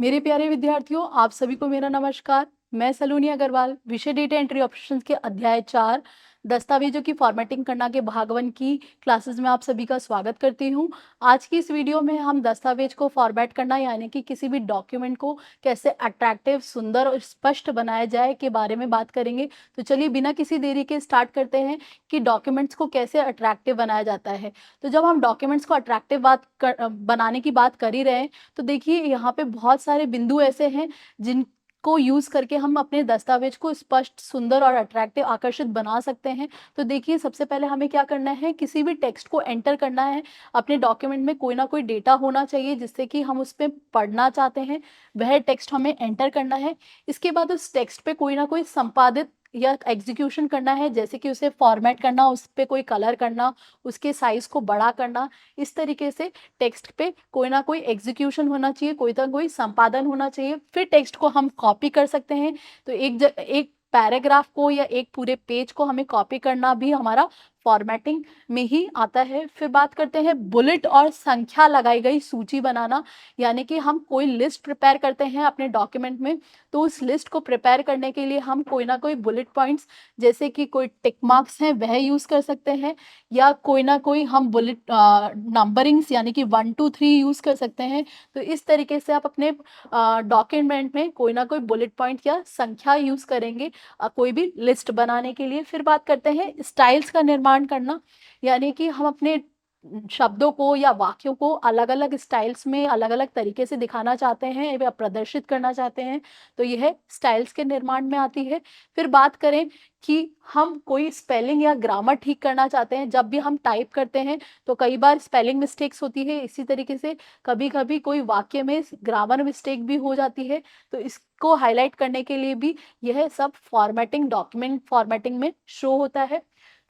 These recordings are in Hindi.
मेरे प्यारे विद्यार्थियों, आप सभी को मेरा नमस्कार। मैं सलोनी अग्रवाल, विषय डेटा एंट्री ऑपरेशंस के अध्याय 4 दस्तावेजों की फॉर्मेटिंग करना के भाग 1 की क्लासेस में आप सभी का स्वागत करती हूं। आज की इस वीडियो में हम दस्तावेज को फॉर्मेट करना यानी कि किसी भी डॉक्यूमेंट को कैसे अट्रैक्टिव, सुंदर और स्पष्ट बनाया जाए के बारे में बात करेंगे। तो चलिए बिना किसी देरी के स्टार्ट करते हैं कि डॉक्यूमेंट्स को कैसे अट्रैक्टिव बनाया जाता है। तो जब हम डॉक्यूमेंट्स को अट्रैक्टिव बनाने की बात कर ही रहे हैं, तो देखिए यहाँ पे बहुत सारे बिंदु ऐसे हैं जिनको यूज करके हम अपने दस्तावेज को स्पष्ट, सुंदर और अट्रैक्टिव, आकर्षित बना सकते हैं। तो देखिए सबसे पहले हमें क्या करना है, किसी भी टेक्स्ट को एंटर करना है। अपने डॉक्यूमेंट में कोई ना कोई डेटा होना चाहिए जिससे कि हम उस पर पढ़ना चाहते हैं, वह टेक्स्ट हमें एंटर करना है। इसके बाद उस टेक्स्ट पे कोई ना कोई संपादित या एग्जीक्यूशन करना है, जैसे कि उसे फॉर्मेट करना, उस पर कोई कलर करना, उसके साइज को बड़ा करना। इस तरीके से टेक्स्ट पे कोई ना कोई एग्जीक्यूशन होना चाहिए, कोई ना कोई संपादन होना चाहिए। फिर टेक्स्ट को हम कॉपी कर सकते हैं। तो एक पैराग्राफ को या एक पूरे पेज को हमें कॉपी करना भी हमारा फॉर्मेटिंग में ही आता है। फिर बात करते हैं बुलेट और संख्या लगाई गई सूची बनाना, यानी कि हम कोई लिस्ट प्रिपेयर करते हैं अपने डॉक्यूमेंट में। तो उस लिस्ट को प्रिपेयर करने के लिए हम कोई ना कोई बुलेट पॉइंट्स, जैसे कि कोई टिक मार्क्स हैं, वह यूज कर सकते हैं, या कोई ना कोई हम बुलेट नंबरिंग्स यानी कि 1 2 3 यूज कर सकते हैं। तो इस तरीके से आप अपने डॉक्यूमेंट में कोई ना कोई बुलेट पॉइंट या संख्या यूज करेंगे कोई भी लिस्ट बनाने के लिए। फिर बात करते हैं स्टाइल्स का निर्माण करना, यानी कि हम अपने शब्दों को या वाक्यों को अलग अलग स्टाइल्स में, अलग अलग तरीके से दिखाना चाहते हैं या प्रदर्शित करना चाहते हैं, तो यह स्टाइल्स के निर्माण में आती है। फिर बात करें कि हम कोई स्पेलिंग या ग्रामर ठीक करना चाहते हैं। जब भी हम टाइप करते हैं तो कई बार स्पेलिंग मिस्टेक्स होती है, इसी तरीके से कभी कभी कोई वाक्य में ग्रामर मिस्टेक भी हो जाती है। तो इसको हाईलाइट करने के लिए भी यह सब फॉर्मेटिंग, डॉक्यूमेंट फॉर्मेटिंग में शो होता है।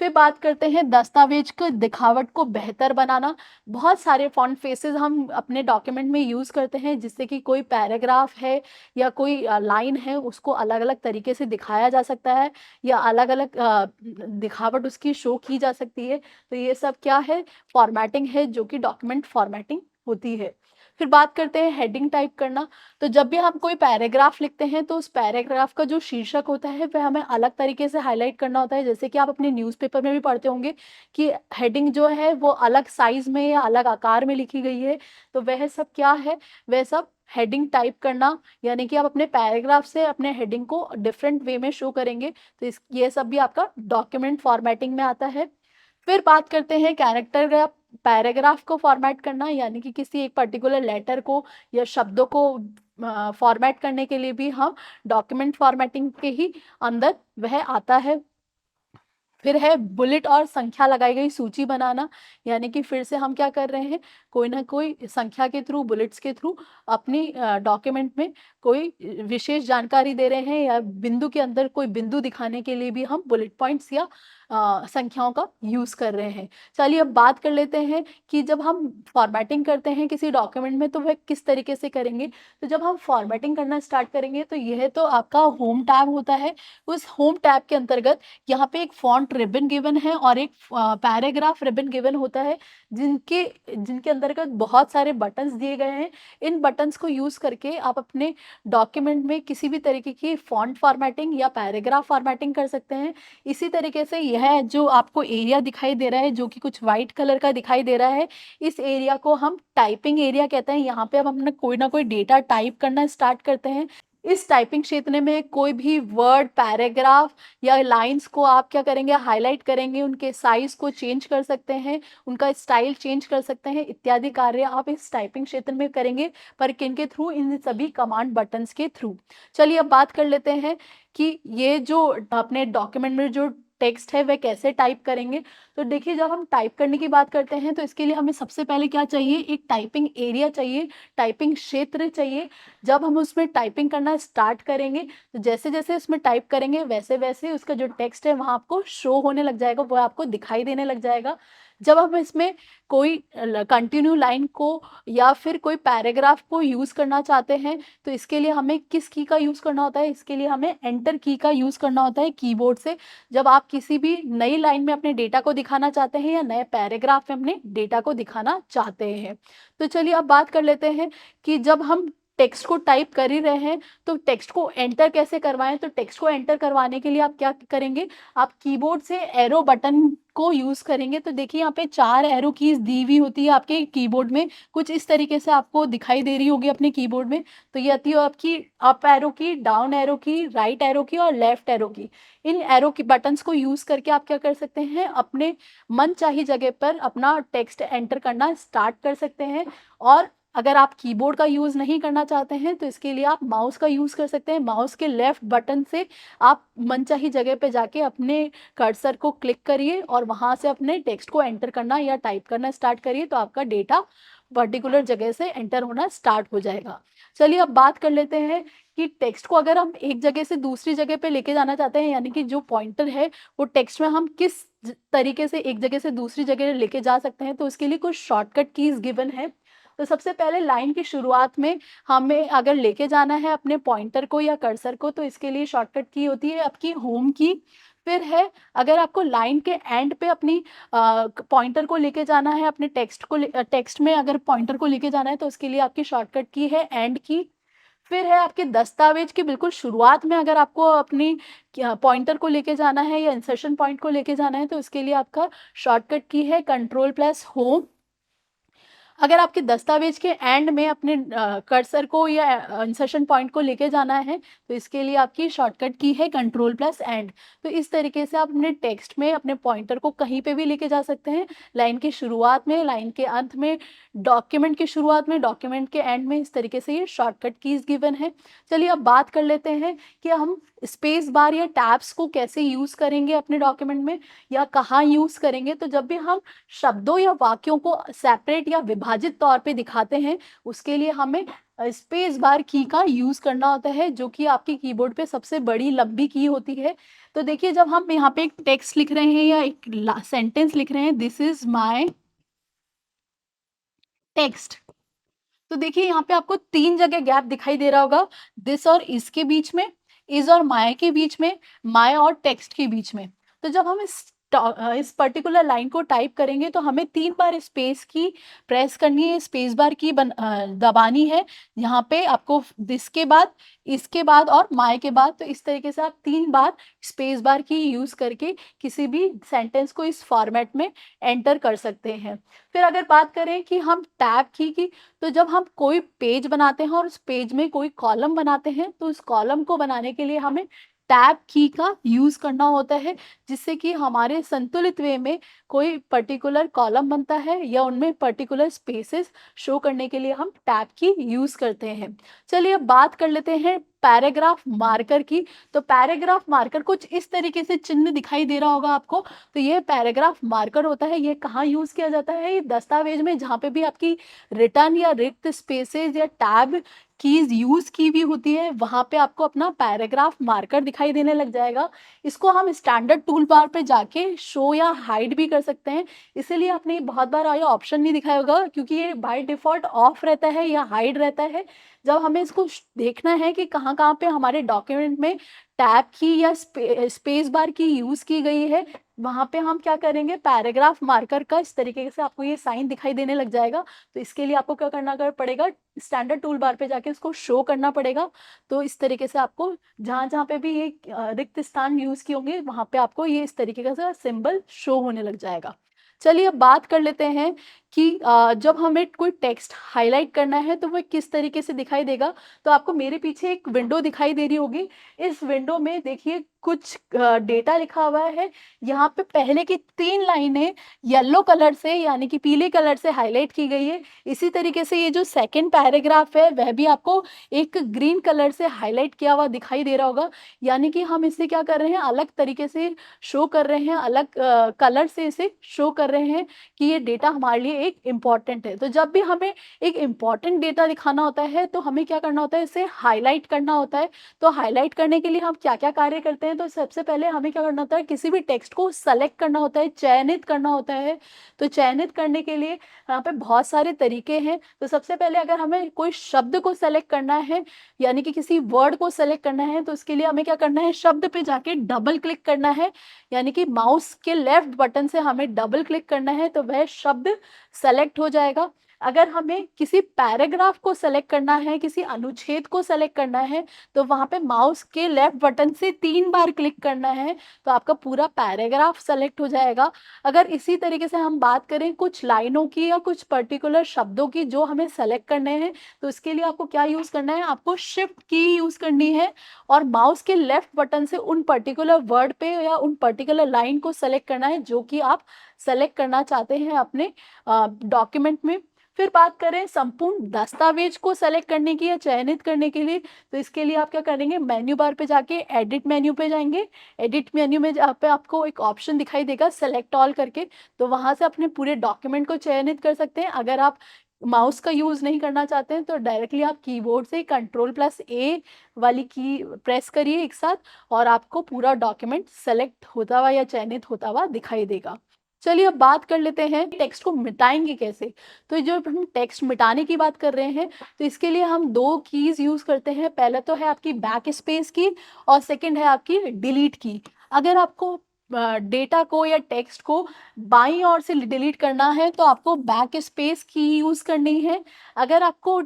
फिर बात करते हैं दस्तावेज को दिखावट को बेहतर बनाना। बहुत सारे फॉन्ट फेसेस हम अपने डॉक्यूमेंट में यूज करते हैं, जिससे कि कोई पैराग्राफ है या कोई लाइन है, उसको अलग अलग तरीके से दिखाया जा सकता है या अलग अलग दिखावट उसकी शो की जा सकती है। तो ये सब क्या है, फॉर्मेटिंग है, जो कि डॉक्यूमेंट फॉर्मेटिंग होती है। फिर बात करते हैं हेडिंग टाइप करना। तो जब भी हम कोई पैराग्राफ लिखते हैं तो उस पैराग्राफ का जो शीर्षक होता है वह हमें अलग तरीके से हाईलाइट करना होता है। जैसे कि आप अपने न्यूज़पेपर में भी पढ़ते होंगे कि हेडिंग जो है वो अलग साइज में या अलग आकार में लिखी गई है। तो वह सब क्या है, वह सब हेडिंग टाइप करना, यानी कि आप अपने पैराग्राफ से अपने हेडिंग को डिफरेंट वे में शो करेंगे। तो ये सब भी आपका डॉक्यूमेंट फॉर्मेटिंग में आता है। फिर बात करते हैं कैरेक्टर या पैराग्राफ को फॉर्मेट करना, यानी कि किसी एक पर्टिकुलर लेटर को या शब्दों को फॉर्मेट करने के लिए भी हम डॉक्यूमेंट फॉर्मेटिंग के ही अंदर वह आता है। फिर है बुलेट और संख्या लगाई गई सूची बनाना, यानी कि फिर से हम क्या कर रहे हैं, कोई ना कोई संख्या के थ्रू, बुलेट्स के थ्रू अपनी डॉक्यूमेंट में कोई विशेष जानकारी दे रहे हैं, या बिंदु के अंदर कोई बिंदु दिखाने के लिए भी हम बुलेट पॉइंट्स या संख्याओं का यूज कर रहे हैं। चलिए अब बात कर लेते हैं कि जब हम फॉर्मेटिंग करते हैं किसी डॉक्यूमेंट में तो वह किस तरीके से करेंगे। तो जब हम फॉर्मेटिंग करना स्टार्ट करेंगे तो यह तो आपका होम टैब होता है। उस होम टैब के अंतर्गत यहाँ पे एक फॉन्ट रिबन गिवन है और एक पैराग्राफ रिबन गिवन होता है, जिनके जिनके अंतर्गत बहुत सारे बटन्स दिए गए हैं। इन बटन्स को यूज करके आप अपने डॉक्यूमेंट में किसी भी तरीके की फॉन्ट फॉर्मेटिंग या पैराग्राफ फॉर्मेटिंग कर सकते हैं। इसी तरीके से यह जो आपको एरिया दिखाई दे रहा है, जो कि कुछ व्हाइट कलर का दिखाई दे रहा है, इस एरिया को हम टाइपिंग एरिया कहते हैं। यहाँ पे अब हम अपना कोई ना कोई डेटा टाइप करना स्टार्ट करते हैं। इस टाइपिंग क्षेत्र में कोई भी वर्ड, पैराग्राफ या लाइंस को आप क्या करेंगे, हाईलाइट करेंगे, उनके साइज को चेंज कर सकते हैं, उनका स्टाइल चेंज कर सकते हैं, इत्यादि कार्य आप इस टाइपिंग क्षेत्र में करेंगे। पर किनके थ्रू, इन सभी कमांड बटन्स के थ्रू। चलिए अब बात कर लेते हैं कि ये जो अपने डॉक्यूमेंट में जो टेक्स्ट है वह कैसे टाइप करेंगे। तो देखिए जब हम टाइप करने की बात करते हैं तो इसके लिए हमें सबसे पहले क्या चाहिए, एक टाइपिंग एरिया चाहिए, टाइपिंग क्षेत्र चाहिए। जब हम उसमें टाइपिंग करना स्टार्ट करेंगे तो जैसे जैसे उसमें टाइप करेंगे वैसे वैसे उसका जो टेक्स्ट है वहाँ आपको शो होने लग जाएगा, वो आपको दिखाई देने लग जाएगा। जब हम इसमें कोई कंटिन्यू लाइन को या फिर कोई पैराग्राफ को यूज करना चाहते हैं तो इसके लिए हमें किस की का यूज करना होता है, इसके लिए हमें एंटर की का यूज करना होता है कीबोर्ड से। जब आप किसी भी नई लाइन में अपने डेटा को दिखाना चाहते हैं या नए पैराग्राफ में अपने डेटा को दिखाना चाहते हैं। तो चलिए अब बात कर लेते हैं कि जब हम टेक्स्ट को टाइप कर ही रहे हैं तो टेक्स्ट को एंटर कैसे करवाएं। तो टेक्स्ट को एंटर करवाने के लिए आप क्या करेंगे, आप कीबोर्ड से एरो बटन को यूज करेंगे। तो देखिए यहाँ पे 4 एरो कीज दी हुई होती है आपके कीबोर्ड में, कुछ इस तरीके से आपको दिखाई दे रही होगी अपने कीबोर्ड में। तो ये आती है आपकी अप एरो की, डाउन एरो की, राइट एरो की और लेफ्ट एरो की। इन एरो की बटन्स को यूज करके आप क्या कर सकते हैं, अपने मनचाही जगह पर अपना टेक्स्ट एंटर करना स्टार्ट कर सकते हैं। और अगर आप कीबोर्ड का यूज नहीं करना चाहते हैं तो इसके लिए आप माउस का यूज कर सकते हैं। माउस के लेफ्ट बटन से आप मनचाही जगह पे जाके अपने कर्सर को क्लिक करिए और वहां से अपने टेक्स्ट को एंटर करना या टाइप करना स्टार्ट करिए, तो आपका डेटा पर्टिकुलर जगह से एंटर होना स्टार्ट हो जाएगा। चलिए अब बात कर लेते हैं कि टेक्स्ट को अगर हम एक जगह से दूसरी जगह पे लेके जाना चाहते हैं, यानी कि जो पॉइंटर है वो टेक्स्ट में हम किस तरीके से एक जगह से दूसरी जगह लेके जा सकते हैं, तो उसके लिए कुछ शॉर्टकट कीज गिवन है। तो सबसे पहले लाइन की शुरुआत में हमें अगर लेके जाना है अपने पॉइंटर को या कर्सर को, तो इसके लिए शॉर्टकट की होती है आपकी होम की। फिर है अगर आपको लाइन के एंड पे अपनी पॉइंटर को लेके जाना है, अपने टेक्स्ट में अगर पॉइंटर को लेके जाना है तो उसके लिए आपकी शॉर्टकट की है एंड की। फिर है आपके दस्तावेज की बिल्कुल शुरुआत में अगर आपको अपनी पॉइंटर को लेके जाना है या इंसर्शन पॉइंट को लेके जाना है तो उसके लिए आपका शॉर्टकट की है कंट्रोल प्लस होम। अगर आपके दस्तावेज के एंड में अपने कर्सर को या इंसर्शन पॉइंट को लेके जाना है तो इसके लिए आपकी शॉर्टकट की है कंट्रोल प्लस एंड। तो इस तरीके से आप अपने टेक्स्ट में अपने पॉइंटर को कहीं पे भी लेके जा सकते हैं, लाइन की शुरुआत में, लाइन के अंत में, डॉक्यूमेंट की शुरुआत में, डॉक्यूमेंट के एंड में। इस तरीके से ये शॉर्टकट कीज गिवन है। चलिए अब बात कर लेते हैं कि हम स्पेस बार या टैब्स को कैसे यूज करेंगे अपने डॉक्यूमेंट में या कहाँ यूज करेंगे। तो जब भी हम शब्दों या वाक्यों को सेपरेट या विभाजित तौर पे दिखाते हैं उसके लिए हमें स्पेस बार की का यूज करना होता है, जो कि आपकी कीबोर्ड पे सबसे बड़ी लंबी की होती है। तो देखिए जब हम यहाँ पे एक टेक्स्ट लिख रहे हैं या एक सेंटेंस लिख रहे हैं, दिस इज माय टेक्स्ट, तो देखिए यहाँ पे आपको 3 जगह गैप दिखाई दे रहा होगा, दिस और इसके बीच में, इज और माय के बीच में, माय और टेक्स्ट के बीच में। तो जब हम इस पर्टिकुलर लाइन को टाइप करेंगे तो हमें 3 बार स्पेस की प्रेस करनी है, स्पेस बार की दबानी है। यहाँ पे आपको दिस के बाद, इसके बाद और माय के बाद, तो इस तरीके से आप 3 बार स्पेस बार की यूज करके किसी भी सेंटेंस को इस फॉर्मेट में एंटर कर सकते हैं। फिर अगर बात करें कि हम टैब की, तो जब हम कोई पेज बनाते हैं और उस पेज में कोई कॉलम बनाते हैं तो उस कॉलम को बनाने के लिए हमें टैब की का यूज करना होता है, जिससे कि हमारे संतुलित वे में कोई पर्टिकुलर कॉलम बनता है या उनमें पर्टिकुलर स्पेसेस शो करने के लिए हम टैब की यूज करते हैं। चलिए अब बात कर लेते हैं पैराग्राफ मार्कर की। तो पैराग्राफ मार्कर कुछ इस तरीके से चिन्ह दिखाई दे रहा होगा आपको। तो ये पैराग्राफ मार्कर होता है, ये कहाँ यूज किया जाता है, ये दस्तावेज में जहाँ पे भी आपकी रिटर्न या रिक्त स्पेसेस या टैब कीज यूज की भी होती है वहां पे आपको अपना पैराग्राफ मार्कर दिखाई देने लग जाएगा। इसको हम स्टैंडर्ड टूल बार पे जाके शो या हाइड भी कर सकते हैं। इसीलिए आपने बहुत बार ये ऑप्शन नहीं दिखाया होगा क्योंकि ये बाय डिफॉल्ट ऑफ रहता है या हाइड रहता है। जब हमें इसको देखना है कि कहाँ कहाँ पे हमारे डॉक्यूमेंट में टैब की या स्पेस बार की यूज की गई है, वहां पे हम क्या करेंगे, पैराग्राफ मार्कर का इस तरीके से आपको ये साइन दिखाई देने लग जाएगा। तो इसके लिए आपको क्या करना पड़ेगा, स्टैंडर्ड टूल बार पे जाके इसको शो करना पड़ेगा। तो इस तरीके से आपको जहां जहां पे भी ये रिक्त स्थान यूज किए होंगे वहां पे आपको ये इस तरीके का सिंबल शो होने लग जाएगा। चलिए अब बात कर लेते हैं कि जब हमें कोई टेक्स्ट हाईलाइट करना है तो वह किस तरीके से दिखाई देगा। तो आपको मेरे पीछे एक विंडो दिखाई दे रही होगी। इस विंडो में देखिए कुछ डेटा लिखा हुआ है। यहाँ पे पहले की 3 लाइनें येलो कलर से यानी कि पीले कलर से हाईलाइट की गई है। इसी तरीके से ये जो सेकंड पैराग्राफ है वह भी आपको एक ग्रीन कलर से हाईलाइट किया हुआ दिखाई दे रहा होगा। यानी कि हम इसे क्या कर रहे हैं, अलग तरीके से शो कर रहे हैं, अलग कलर से इसे शो कर रहे हैं कि ये डेटा हमारे लिए एक इम्पॉर्टेंट है। तो जब भी हमें एक इम्पॉर्टेंट डेटा दिखाना होता है तो हमें क्या करना होता है, इसे हाईलाइट करना होता है। तो हाईलाइट करने के लिए हम क्या क्या कार्य करते हैं, तो सबसे पहले हमें क्या करना होता है, किसी भी टेक्स्ट को सेलेक्ट करना होता है, चयनित करना होता है। तो चयनित करने के लिए यहाँ पे बहुत सारे तरीके हैं। तो सबसे पहले अगर हमें कोई शब्द को सेलेक्ट करना है यानी कि किसी वर्ड को सेलेक्ट करना है तो उसके लिए हमें क्या करना है, शब्द पे जाके डबल क्लिक करना है। यानी कि माउस के लेफ्ट बटन से हमें डबल क्लिक करना है तो वह शब्द सेलेक्ट हो जाएगा। अगर हमें किसी पैराग्राफ को सेलेक्ट करना है, किसी अनुच्छेद को सेलेक्ट करना है, तो वहाँ पे माउस के लेफ्ट बटन से 3 बार क्लिक करना है, तो आपका पूरा पैराग्राफ सेलेक्ट हो जाएगा। अगर इसी तरीके से हम बात करें कुछ लाइनों की या कुछ पर्टिकुलर शब्दों की जो हमें सेलेक्ट करने हैं, तो इसके लिए आपको क्या यूज़ करना है, आपको शिफ्ट की यूज़ करनी है और माउस के लेफ्ट बटन से उन पर्टिकुलर वर्ड पे या उन पर्टिकुलर लाइन को सेलेक्ट करना है जो कि आप सेलेक्ट करना चाहते हैं अपने डॉक्यूमेंट में। फिर बात करें संपूर्ण दस्तावेज को सेलेक्ट करने की या चयनित करने के लिए, तो इसके लिए आप क्या करेंगे, मेन्यू बार पे जाके एडिट मेन्यू पे जाएंगे। एडिट मेन्यू में जहाँ पे आपको एक ऑप्शन दिखाई देगा सेलेक्ट ऑल करके, तो वहाँ से अपने पूरे डॉक्यूमेंट को चयनित कर सकते हैं। अगर आप माउस का यूज़ नहीं करना चाहते हैं तो डायरेक्टली आप कीबोर्ड से Ctrl+A वाली की प्रेस करिए एक साथ और आपको पूरा डॉक्यूमेंट सेलेक्ट होता हुआ या चयनित होता हुआ दिखाई देगा। चलिए अब बात कर लेते हैं टेक्स्ट को मिटाएंगे कैसे। तो जो हम टेक्स्ट मिटाने की बात कर रहे हैं, तो इसके लिए हम 2 कीज़ यूज़ करते हैं। पहला तो है आपकी बैक स्पेस की और सेकंड है आपकी डिलीट की। अगर आपको डेटा को या टेक्स्ट को बाईं ओर से डिलीट करना है तो आपको बैक स्पेस की यूज़ करनी है। अगर आपको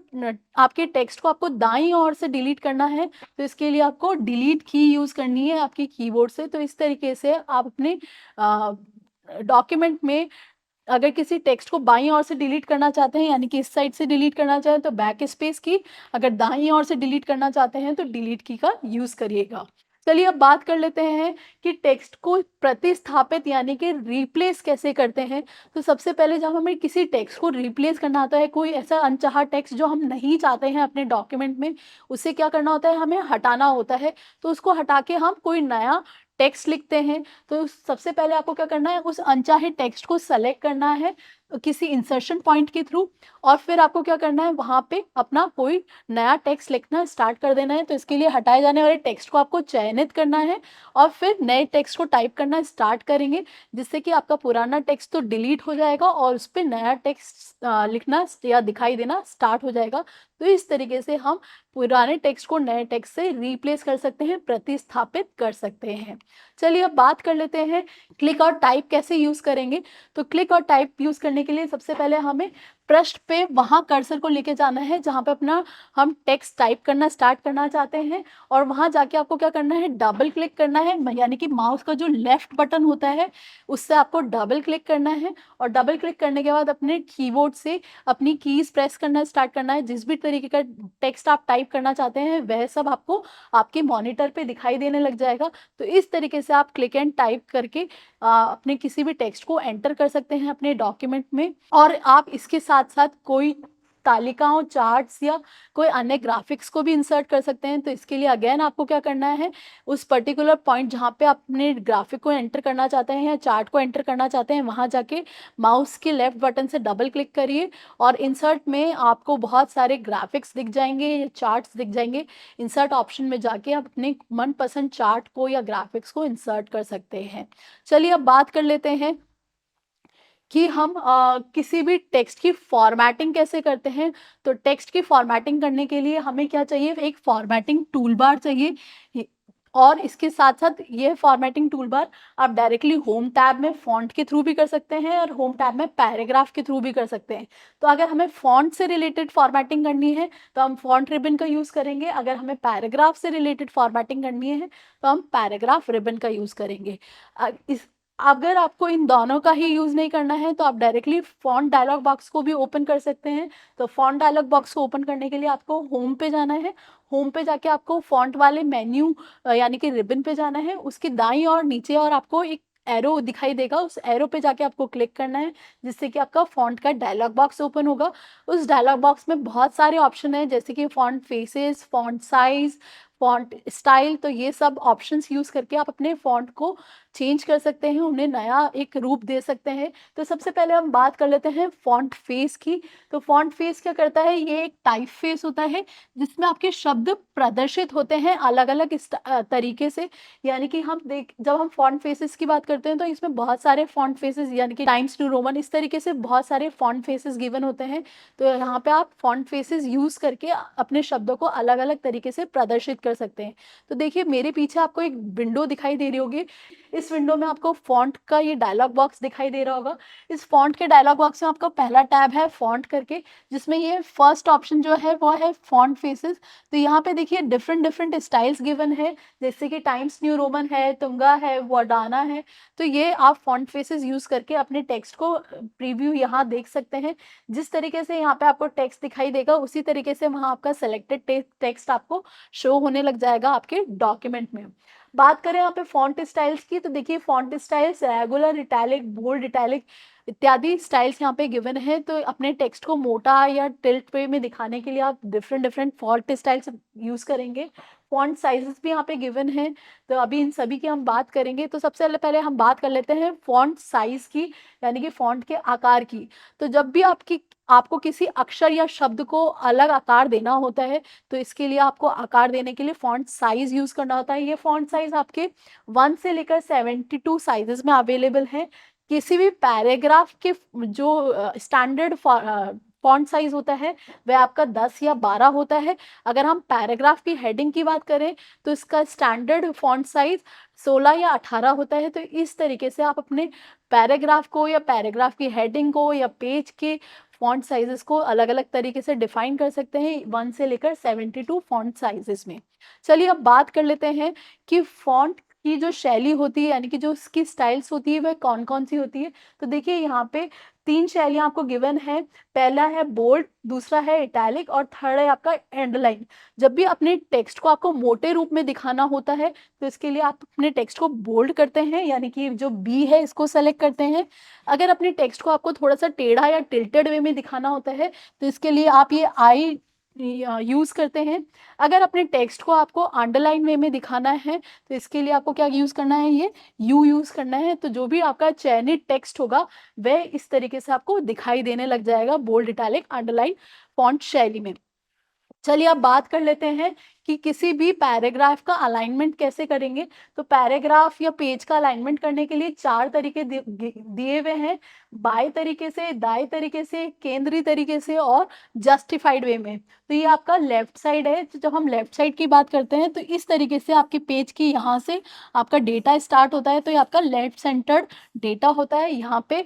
आपके टेक्स्ट को आपको दाईं ओर से डिलीट करना है तो इसके लिए आपको डिलीट की यूज़ करनी है आपकी कीबोर्ड से। तो इस तरीके से आप अपने डॉक्यूमेंट में अगर किसी टेक्स्ट को बाईं ओर से डिलीट करना चाहते हैं, यानी कि इस साइड से डिलीट करना चाहें तो बैक स्पेस की, अगर दाईं ओर से डिलीट करना चाहते हैं तो डिलीट की का यूज़ करिएगा। चलिए अब बात कर लेते हैं कि टेक्स्ट को प्रतिस्थापित यानी कि रिप्लेस कैसे करते हैं। तो सबसे पहले जब हमें किसी टेक्स्ट को रिप्लेस करना आता है, कोई ऐसा अनचाहा टेक्स्ट जो हम नहीं चाहते हैं अपने डॉक्यूमेंट में, उसे क्या करना होता है, हमें हटाना होता है। तो उसको हटा के हम कोई नया टेक्स्ट लिखते हैं। तो सबसे पहले आपको क्या करना है, उस अनचाहे टेक्स्ट को सेलेक्ट करना है किसी इंसर्शन पॉइंट के थ्रू और फिर आपको क्या करना है, वहाँ पे अपना कोई नया टेक्स्ट लिखना स्टार्ट कर देना है। तो इसके लिए हटाए जाने वाले टेक्स्ट को आपको चयनित करना है और फिर नए टेक्स्ट को टाइप करना स्टार्ट करेंगे, जिससे कि आपका पुराना टेक्स्ट तो डिलीट हो जाएगा और उस पर नया टेक्स्ट लिखना या दिखाई देना स्टार्ट हो जाएगा। तो इस तरीके से हम पुराने टेक्स्ट को नए टेक्स्ट से रिप्लेस कर सकते हैं, प्रतिस्थापित कर सकते हैं। चलिए अब बात कर लेते हैं क्लिक और टाइप कैसे यूज़ करेंगे। तो क्लिक और टाइप यूज़ करने के लिए सबसे पहले हमें पृष्ठ पे वहाँ कर्सर को लेके जाना है जहाँ पे अपना हम टेक्स्ट टाइप करना स्टार्ट करना चाहते हैं और वहाँ जाके आपको क्या करना है, डबल क्लिक करना है, यानी कि माउस का जो लेफ्ट बटन होता है उससे आपको डबल क्लिक करना है और डबल क्लिक करने के बाद अपने कीबोर्ड से अपनी कीज़ प्रेस करना स्टार्ट करना है। जिस भी तरीके का टेक्स्ट आप टाइप करना चाहते हैं वह सब आपको आपके मॉनिटर पे दिखाई देने लग जाएगा। तो इस तरीके से आप क्लिक एंड टाइप करके अपने किसी भी टेक्स्ट को एंटर कर सकते हैं अपने डॉक्यूमेंट में। और आप इसके साथ साथ कोई तालिकाओं, चार्ट्स या कोई अन्य ग्राफिक्स को भी इंसर्ट कर सकते हैं। तो इसके लिए अगेन आपको क्या करना है, उस पर्टिकुलर पॉइंट जहाँ पे आप अपने ग्राफिक को एंटर करना चाहते हैं या चार्ट को एंटर करना चाहते हैं, वहाँ जाके माउस के लेफ्ट बटन से डबल क्लिक करिए और इंसर्ट में आपको बहुत सारे ग्राफिक्स दिख जाएंगे या चार्ट्स दिख जाएंगे। इंसर्ट ऑप्शन में जाके आप अपने मनपसंद चार्ट को या ग्राफिक्स को इंसर्ट कर सकते हैं। चलिए अब बात कर लेते हैं कि हम किसी भी टेक्स्ट की फॉर्मेटिंग कैसे करते हैं। तो टेक्स्ट की फॉर्मेटिंग करने के लिए हमें क्या चाहिए, एक फॉर्मेटिंग टूल बार चाहिए और इसके साथ साथ ये फॉर्मेटिंग टूल बार आप डायरेक्टली होम टैब में फॉन्ट के थ्रू भी कर सकते हैं और होम टैब में पैराग्राफ के थ्रू भी कर सकते हैं। तो अगर हमें फॉन्ट से रिलेटेड फॉर्मेटिंग करनी है तो हम फॉन्ट रिबन का यूज़ करेंगे, अगर हमें पैराग्राफ से रिलेटेड फॉर्मेटिंग करनी है तो हम पैराग्राफ रिबन का यूज़ करेंगे। अगर आपको इन दोनों का ही यूज़ नहीं करना है तो आप डायरेक्टली फॉन्ट डायलॉग बॉक्स को भी ओपन कर सकते हैं। तो फॉन्ट डायलॉग बॉक्स को ओपन करने के लिए आपको होम पे जाना है। होम पे जाके आपको फॉन्ट वाले मेन्यू यानी कि रिबन पे जाना है। उसकी दाईं और नीचे और आपको एक एरो दिखाई देगा, उस एरो पे जाके आपको क्लिक करना है, जिससे कि आपका फॉन्ट का डायलॉग बॉक्स ओपन होगा। उस डायलॉग बॉक्स में बहुत सारे ऑप्शन हैं, जैसे कि font faces, font size, font style. तो ये सब ऑप्शंस यूज़ करके आप अपने फॉन्ट को चेंज कर सकते हैं, उन्हें नया एक रूप दे सकते हैं। तो सबसे पहले हम बात कर लेते हैं फॉन्ट फेस की। तो फॉन्ट फेस क्या करता है, ये एक टाइप फेस होता है जिसमें आपके शब्द प्रदर्शित होते हैं अलग अलग तरीके से। यानी कि जब हम फॉन्ट फेसेस की बात करते हैं तो इसमें बहुत सारे फॉन्ट फेसेस यानी कि टाइम्स न्यू रोमन इस तरीके से बहुत सारे फॉन्ट फेसेस गिवन होते हैं। तो यहाँ पे आप फॉन्ट फेसेस यूज़ करके अपने शब्दों को अलग अलग तरीके से प्रदर्शित कर सकते हैं। तो देखिए मेरे पीछे आपको एक विंडो दिखाई दे रही होगी। इस विंडो में आपको फ़ॉन्ट का ये डायलॉग बॉक्स दिखाई दे रहा होगा। इस फ़ॉन्ट के डायलॉग बॉक्स में आपका पहला टैब है फ़ॉन्ट करके, जिसमें ये फर्स्ट ऑप्शन जो है वो है फ़ॉन्ट फेसेस। तो यहाँ पे देखिए डिफरेंट डिफरेंट स्टाइल्स गिवन है, जैसे कि टाइम्स न्यू रोमन है, तुंगा है, वर्डाना है। तो ये आप फ़ॉन्ट फेसेस यूज़ करके अपने टेक्स्ट को प्रीव्यू यहाँ देख सकते हैं। जिस तरीके से यहाँ पे आपको टेक्स्ट दिखाई देगा, उसी तरीके से वहाँ आपका सेलेक्टेड टेक्स्ट आपको शो होने लग जाएगा आपके डॉक्यूमेंट में। बात करें यहाँ पे फ़ॉन्ट स्टाइल्स की, तो देखिए font styles regular, italic, bold, italic इत्यादि स्टाइल्स यहाँ पे गिवन है। तो अपने टेक्स्ट को मोटा या टिल्ट वे में दिखाने के लिए आप different different font styles use करेंगे। फ़ॉन्ट साइज़ेस भी यहाँ पे गिवन हैं, तो अभी इन सभी की हम बात करेंगे। तो सबसे पहले हम बात कर लेते हैं फ़ॉन्ट साइज़ की, यानी कि फ़ॉन्ट के आकार की। तो जब भी आपको किसी अक्षर या शब्द को अलग आकार देना होता है, तो इसके लिए आपको आकार देने के लिए फ़ॉन्ट साइज़ यूज़ करना होता है। ये फ़ॉन्ट साइज़ आपके 1 से लेकर 72 साइज़ेज़ में अवेलेबल है। किसी भी पैराग्राफ के जो स्टैंडर्ड फ़ॉन्ट साइज़ होता है, वह आपका 10 या 12 होता है। अगर हम पैराग्राफ की हेडिंग की बात करें, तो इसका स्टैंडर्ड फ़ॉन्ट साइज़ 16 या 18 होता है। तो इस तरीके से आप अपने पैराग्राफ को या पैराग्राफ की हेडिंग को या पेज के फ़ॉन्ट साइज़ेस को अलग-अलग तरीके से डिफ़ाइन कर सकते हैं 1 से लेकर 72 फ़ॉन्ट साइज़ेस में। चलिए अब बात कर लेते हैं कि फ़ॉन्ट की जो शैली होती है, यानी कि जो उसकी स्टाइल्स होती है, वह कौन-कौन सी होती है। तो देखिए यहाँ पे 3 शैलियाँ आपको गिवन है। पहला है बोल्ड, दूसरा है इटैलिक और थर्ड है आपका अंडरलाइन। जब भी अपने टेक्स्ट को आपको मोटे रूप में दिखाना होता है, तो इसके लिए आप अपने टेक्स्ट को बोल्ड करते हैं, यानी कि जो बी है इसको सेलेक्ट करते हैं। अगर अपने टेक्स्ट को आपको थोड़ा-सा टेढ़ा या टिल्टेड वे में दिखाना होता है, तो इसके लिए आप ये आई यूज़ करते हैं। अगर अपने टेक्स्ट को आपको अंडरलाइन वे में दिखाना है, तो इसके लिए आपको क्या यूज़ करना है, ये यू यूज़ करना है। तो जो भी आपका चयनित टेक्स्ट होगा, वह इस तरीके से आपको दिखाई देने लग जाएगा बोल्ड, इटैलिक, अंडरलाइन फ़ॉन्ट शैली में। चलिए अब बात कर लेते हैं कि किसी भी पैराग्राफ का अलाइनमेंट कैसे करेंगे। तो पैराग्राफ या पेज का अलाइनमेंट करने के लिए 4 तरीके दिए हुए हैं, बाएं तरीके से, दाएं तरीके से, केंद्रीय तरीके से और जस्टिफाइड वे में। तो ये आपका लेफ्ट साइड है। तो जब हम लेफ्ट साइड की बात करते हैं, तो इस तरीके से आपके पेज की यहाँ से आपका डेटा स्टार्ट होता है। तो ये आपका लेफ्ट सेंटर्ड डेटा होता है। यहाँ पे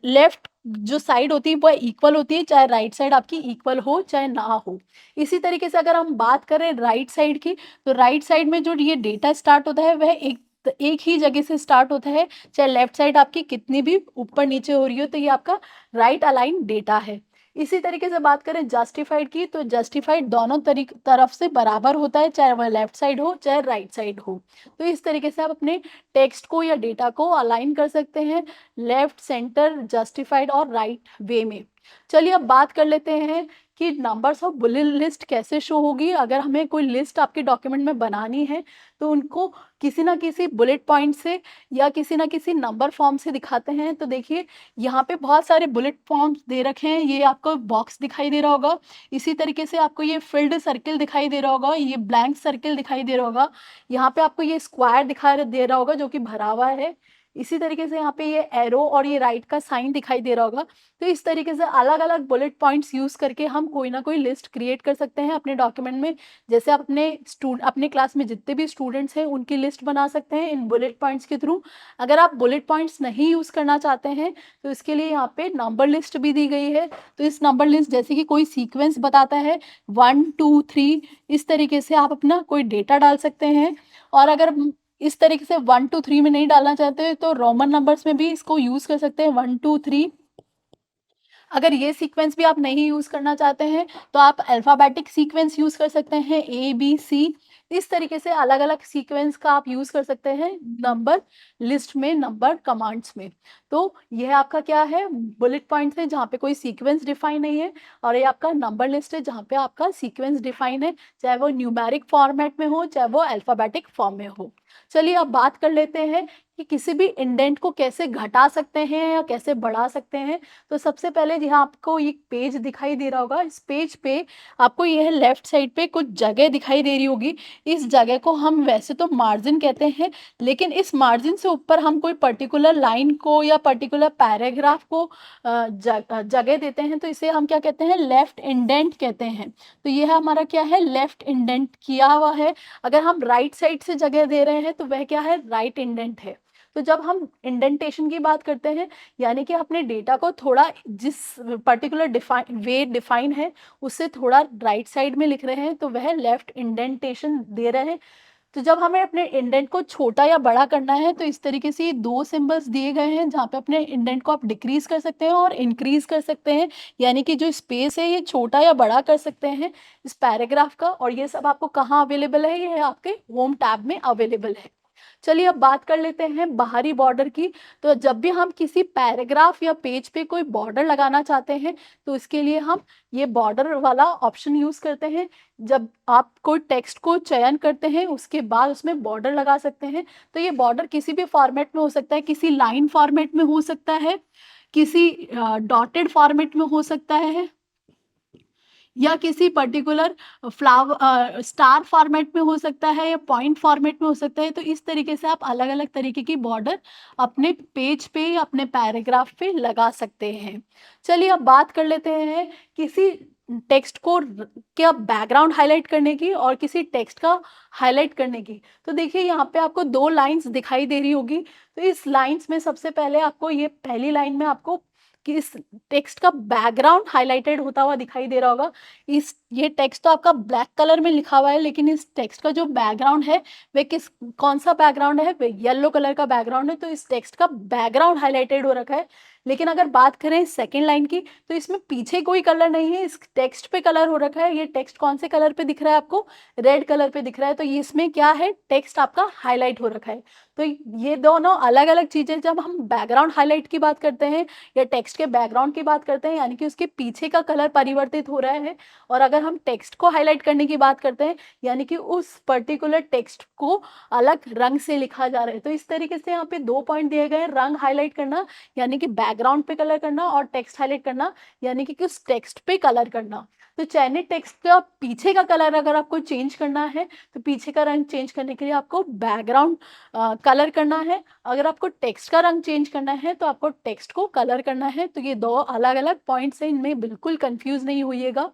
लेफ्ट जो साइड होती है वह इक्वल होती है, चाहे राइट साइड आपकी इक्वल हो चाहे ना हो। इसी तरीके से अगर हम बात करें राइट साइड की, तो राइट साइड में जो ये डेटा स्टार्ट होता है, वह एक ही जगह से स्टार्ट होता है, चाहे लेफ्ट साइड आपकी कितनी भी ऊपर नीचे हो रही हो। तो ये आपका राइट अलाइन डेटा है। इसी तरीके से बात करें जस्टिफाइड की, तो जस्टिफाइड दोनों तरफ से बराबर होता है, चाहे वह लेफ्ट साइड हो चाहे राइट साइड हो। तो इस तरीके से आप अपने टेक्स्ट को या डेटा को अलाइन कर सकते हैं लेफ्ट, सेंटर, जस्टिफाइड और राइट वे में। चलिए अब बात कर लेते हैं कि नंबर्स ऑफ बुलेट लिस्ट कैसे शो होगी। अगर हमें कोई लिस्ट आपके डॉक्यूमेंट में बनानी है, तो उनको किसी ना किसी बुलेट पॉइंट से या किसी ना किसी नंबर फॉर्म से दिखाते हैं। तो देखिए यहाँ पे बहुत सारे बुलेट फॉर्म्स दे रखे हैं, ये आपको बॉक्स दिखाई दे रहा होगा। इसी तरीके से आपको ये फिल्ड सर्किल दिखाई दे रहा होगा, ये ब्लैंक सर्किल दिखाई दे रहा होगा। यहाँ पे आपको ये स्क्वायर दिखाई दे रहा होगा जो कि भरा हुआ है। इसी तरीके से यहाँ पे ये एरो और ये राइट का साइन दिखाई दे रहा होगा। तो इस तरीके से अलग अलग बुलेट पॉइंट्स यूज करके हम कोई ना कोई लिस्ट क्रिएट कर सकते हैं अपने डॉक्यूमेंट में। जैसे आप अपने क्लास में जितने भी स्टूडेंट्स हैं उनकी लिस्ट बना सकते हैं इन बुलेट पॉइंट्स के थ्रू। अगर आप बुलेट पॉइंट्स नहीं यूज करना चाहते हैं, तो इसके लिए यहाँ पे नंबर लिस्ट भी दी गई है। तो इस नंबर लिस्ट जैसे कि कोई सीक्वेंस बताता है 1 2 3, इस तरीके से आप अपना कोई डेटा डाल सकते हैं। और अगर इस तरीके से 1 2 3 में नहीं डालना चाहते, तो रोमन नंबर्स में भी इसको यूज कर सकते हैं 1 2 3। अगर ये सीक्वेंस भी आप नहीं यूज़ करना चाहते हैं, तो आप अल्फ़ाबेटिक सीक्वेंस यूज़ कर सकते हैं ए, बी, सी। इस तरीके से अलग-अलग सीक्वेंस का आप यूज़ कर सकते हैं नंबर लिस्ट में, नंबर कमांड्स में। तो यह आपका क्या है, बुलेट पॉइंट्स है जहाँ पे कोई सीक्वेंस डिफाइन नहीं है, और ये आपका नंबर लिस्ट है जहाँ पे आपका सीक्वेंस डिफाइन है, चाहे वो न्यूमेरिक फॉर्मेट में हो, चाहे वो अल्फ़ाबेटिक फॉर्म में हो। चलिए अब बात कर लेते हैं कि किसी भी इंडेंट को कैसे घटा सकते हैं या कैसे बढ़ा सकते हैं। तो सबसे पहले यहाँ आपको एक पेज दिखाई दे रहा होगा, इस पेज पे आपको यह लेफ्ट साइड पे कुछ जगह दिखाई दे रही होगी। इस जगह को हम वैसे तो मार्जिन कहते हैं, लेकिन इस मार्जिन से ऊपर हम कोई पर्टिकुलर लाइन को या पर्टिकुलर पैराग्राफ को जगह देते हैं, तो इसे हम क्या कहते हैं, लेफ्ट इंडेंट कहते हैं। तो यह हमारा क्या है, लेफ्ट इंडेंट किया हुआ है। अगर हम राइट साइड से जगह दे रहे हैं, तो वह क्या है, राइट इंडेंट है। तो जब हम इंडेंटेशन की बात करते हैं, यानी कि अपने डेटा को थोड़ा जिस पर्टिकुलर डिफाइन है उससे थोड़ा राइट साइड में लिख रहे हैं, तो वह लेफ्ट इंडेंटेशन दे रहे हैं। तो जब हमें अपने इंडेंट को छोटा या बड़ा करना है, तो इस तरीके से ये 2 सिंबल्स दिए गए हैं जहाँ पे अपने इंडेंट को आप डिक्रीज कर सकते हैं और इंक्रीज कर सकते हैं, यानी कि जो स्पेस है ये छोटा या बड़ा कर सकते हैं इस पैराग्राफ का। और ये सब आपको कहाँ अवेलेबल है? ये आपके होम टैब में अवेलेबल है। चलिए अब बात कर लेते हैं बाहरी बॉर्डर की। तो जब भी हम किसी पैराग्राफ या पेज पे कोई बॉर्डर लगाना चाहते हैं, तो इसके लिए हम ये बॉर्डर वाला ऑप्शन यूज करते हैं। जब आप कोई टेक्स्ट को चयन करते हैं उसके बाद उसमें बॉर्डर लगा सकते हैं। तो ये बॉर्डर किसी भी फॉर्मेट में हो सकता है, किसी लाइन फॉर्मेट में हो सकता है, किसी डॉटेड फॉर्मेट में हो सकता है, या किसी पर्टिकुलर स्टार फॉर्मेट में हो सकता है, या पॉइंट फॉर्मेट में हो सकता है। तो इस तरीके से आप अलग अलग तरीके की बॉर्डर अपने पेज पे या अपने पैराग्राफ पे लगा सकते हैं। चलिए अब बात कर लेते हैं किसी टेक्स्ट को क्या बैकग्राउंड हाईलाइट करने की और किसी टेक्स्ट का हाईलाइट करने की। तो देखिए यहाँ पे आपको 2 लाइंस दिखाई दे रही होगी। तो इस लाइंस में सबसे पहले आपको ये पहली लाइन में आपको कि इस टेक्स्ट का बैकग्राउंड हाईलाइटेड होता हुआ दिखाई दे रहा होगा। इस ये टेक्स्ट तो आपका ब्लैक कलर में लिखा हुआ है, लेकिन इस टेक्स्ट का जो बैकग्राउंड है वह कौन सा बैकग्राउंड है? वह येलो कलर का बैकग्राउंड है। तो इस टेक्स्ट का बैकग्राउंड हाईलाइटेड हो रखा है। लेकिन अगर बात करें सेकेंड लाइन की, तो इसमें पीछे कोई कलर नहीं है, इस टेक्स्ट पे कलर हो रखा है। ये टेक्स्ट कौन से कलर पे दिख रहा है आपको? रेड कलर पे दिख रहा है। तो ये इसमें क्या है? टेक्स्ट आपका हाईलाइट हो रखा है। तो ये दोनों अलग अलग चीजें, जब हम बैकग्राउंड हाईलाइट की बात करते हैं या टेक्स्ट के बैकग्राउंड की बात करते हैं, यानी कि उसके पीछे का कलर परिवर्तित हो रहा है। और अगर हम टेक्स्ट को हाईलाइट करने की बात करते हैं, यानी कि उस पर्टिकुलर टेक्स्ट को अलग रंग से लिखा जा रहा है। तो इस तरीके से यहाँ पे 2 पॉइंट दिए गए हैं, रंग हाईलाइट करना यानी कि बैकग्राउंड पे कलर करना, और टेक्स्ट हाईलाइट करना यानी कि उस टेक्स्ट पे कलर करना। तो चयनित टेक्स्ट का पीछे का कलर अगर आपको चेंज करना है, तो पीछे का रंग चेंज करने के लिए आपको बैकग्राउंड कलर करना है। अगर आपको टेक्स्ट का रंग चेंज करना है तो आपको टेक्स्ट को कलर करना है। तो ये 2 अलग अलग पॉइंट्स हैं, इनमें बिल्कुल कंफ्यूज नहीं होइएगा।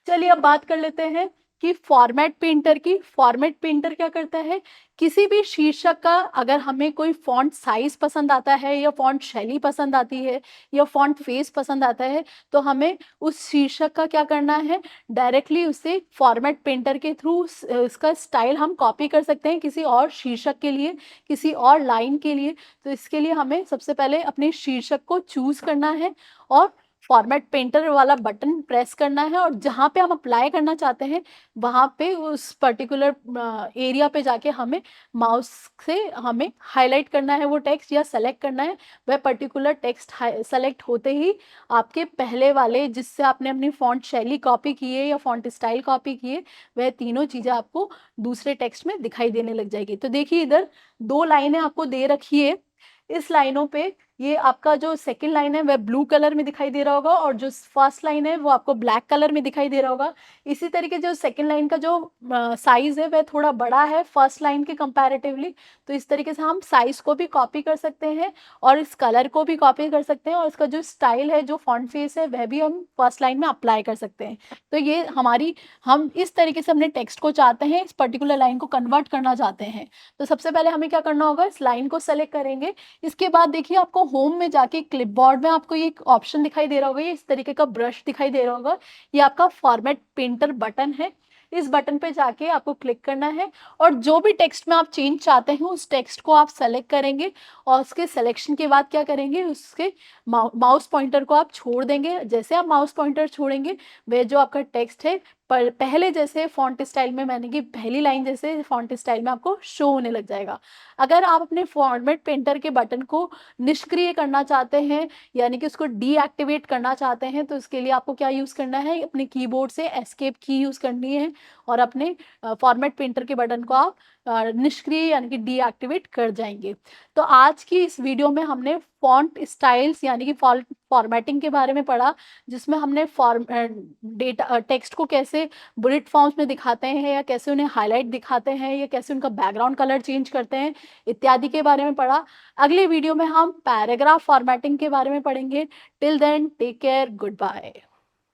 चलिए अब बात कर लेते हैं कि फॉर्मेट पेंटर की। फॉर्मेट पेंटर क्या करता है? किसी भी शीर्षक का अगर हमें कोई फॉन्ट साइज पसंद आता है, या फॉन्ट शैली पसंद आती है, या फॉन्ट फेस पसंद आता है, तो हमें उस शीर्षक का क्या करना है? डायरेक्टली उसे फॉर्मेट पेंटर के थ्रू उसका स्टाइल हम कॉपी कर सकते हैं किसी और शीर्षक के लिए, किसी और लाइन के लिए। तो इसके लिए हमें सबसे पहले अपने शीर्षक को चूज करना है और फॉर्मेट पेंटर वाला बटन प्रेस करना है, और जहाँ पे हम अप्लाई करना चाहते हैं वहाँ पे उस पर्टिकुलर एरिया पे जाके हमें माउस से हमें हाईलाइट करना है वो टेक्स्ट, या सेलेक्ट करना है। वह पर्टिकुलर टेक्स्ट सेलेक्ट होते ही आपके पहले वाले जिससे आपने अपनी फॉन्ट शैली कॉपी की है या फॉन्ट स्टाइल कॉपी की है, वह तीनों चीज़ें आपको दूसरे टेक्स्ट में दिखाई देने लग जाएगी। तो देखिए इधर 2 लाइनें आपको दे रखी है। इस लाइनों पे ये आपका जो सेकंड लाइन है वह ब्लू कलर में दिखाई दे रहा होगा, और जो फर्स्ट लाइन है वो आपको ब्लैक कलर में दिखाई दे रहा होगा। इसी तरीके जो सेकंड लाइन का जो साइज है वह थोड़ा बड़ा है फर्स्ट लाइन के कंपैरेटिवली। तो इस तरीके से हम साइज को भी कॉपी कर सकते हैं और इस कलर को भी कॉपी कर सकते हैं, और इसका जो स्टाइल है, जो फॉन्ट फेस है, वह भी हम फर्स्ट लाइन में अप्लाई कर सकते हैं। तो ये हम इस तरीके से अपने टेक्स्ट को चाहते हैं, इस पर्टिकुलर लाइन को कन्वर्ट करना चाहते हैं। तो सबसे पहले हमें क्या करना होगा? इस लाइन को सेलेक्ट करेंगे। इसके बाद देखिए आपको होम में जाके क्लिपबोर्ड में आपको ये एक ऑप्शन दिखाई दे रहा होगा, ये इस तरीके का ब्रश दिखाई दे रहा होगा। ये आपका फॉर्मेट पेंटर बटन है। इस बटन पे जाके आपको क्लिक करना है, और जो भी टेक्स्ट में आप चेंज चाहते हैं उस टेक्स्ट को आप सेलेक्ट करेंगे, और उसके सिलेक्शन के बाद क्या करेंगे? उसके माउस पॉइंटर को आप छोड़ देंगे। जैसे आप माउस पॉइंटर छोड़ेंगे, वह जो आपका टेक्स्ट है पर पहले जैसे फॉन्ट स्टाइल में, मैंने कि पहली लाइन जैसे फॉन्ट स्टाइल में आपको शो होने लग जाएगा। अगर आप अपने फॉर्मेट पेंटर के बटन को निष्क्रिय करना चाहते हैं, यानी कि उसको डीएक्टिवेट करना चाहते हैं, तो इसके लिए आपको क्या यूज़ करना है? अपने कीबोर्ड से एस्केप की यूज़ करनी है, और अपने फॉर्मेट पेंटर के बटन को आप निष्क्रिय यानी कि डीएक्टिवेट कर जाएंगे। तो आज की इस वीडियो में हमने फॉन्ट स्टाइल्स यानी कि फॉर्मेटिंग के बारे में पढ़ा, जिसमें हमने डेटा टेक्स्ट को कैसे बुलेट फॉर्म्स में दिखाते हैं, या कैसे उन्हें हाईलाइट दिखाते हैं, या कैसे उनका बैकग्राउंड कलर चेंज करते हैं, इत्यादि के बारे में पढ़ा। अगले वीडियो में हम पैराग्राफ फॉर्मेटिंग के बारे में पढ़ेंगे। Till then take care, good bye.